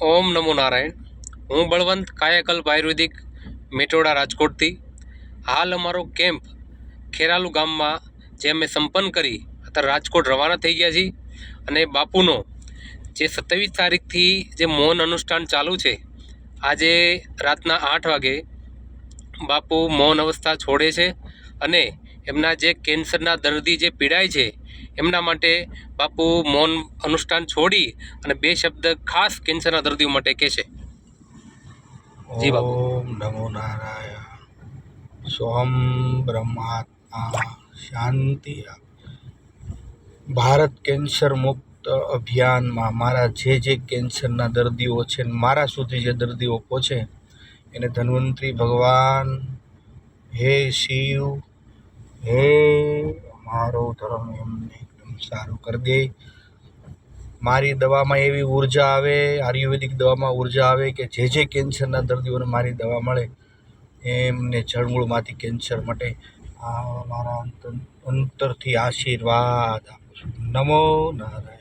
ઓમ નમો નારાયણ. હું બળવંત કાયાકલ્પ આયુર્વેદિક મેટોડા રાજકોટથી. હાલ અમારો કેમ્પ ખેરાલુ ગામમાં જે અમે સંપન્ન કરી અત્યારે રાજકોટ રવાના થઈ ગયા છીએ. અને બાપુનો જે 27 તારીખથી જે મૌન અનુષ્ઠાન ચાલુ છે, આજે રાતના 8 વાગે બાપુ મૌન અવસ્થા છોડે છે. અને એમના જે કેન્સરના દર્દી જે પીડાય છે એમના માટે બાપુ મૌન અનુષ્ઠાન છોડી અને 2 શબ્દ ખાસ કેન્સરના દર્દીઓ માટે કહેશે. જી બાપુ. ઓમ નમો નારાયણ. સોમ બ્રહ્માત્મા શાંતિ. ભારત કેન્સર મુક્ત અભિયાનમાં મારા જે કેન્સરના દર્દીઓ છે, મારા સુધી જે દર્દીઓ પહોંચે એને ધન્વંતરી ભગવાન, હે શિવ, હે મારો ધર્મ એમને એકદમ સારું કરી દે. મારી દવામાં એવી ઉર્જા આવે, આયુર્વેદિક દવામાં ઉર્જા આવે કે જે કેન્સરના દર્દીઓને મારી દવા મળે એમને જળમૂળમાંથી કેન્સર મટે. આ મારા અંતરથી આશીર્વાદ આપું છું. નમો નારાયણ.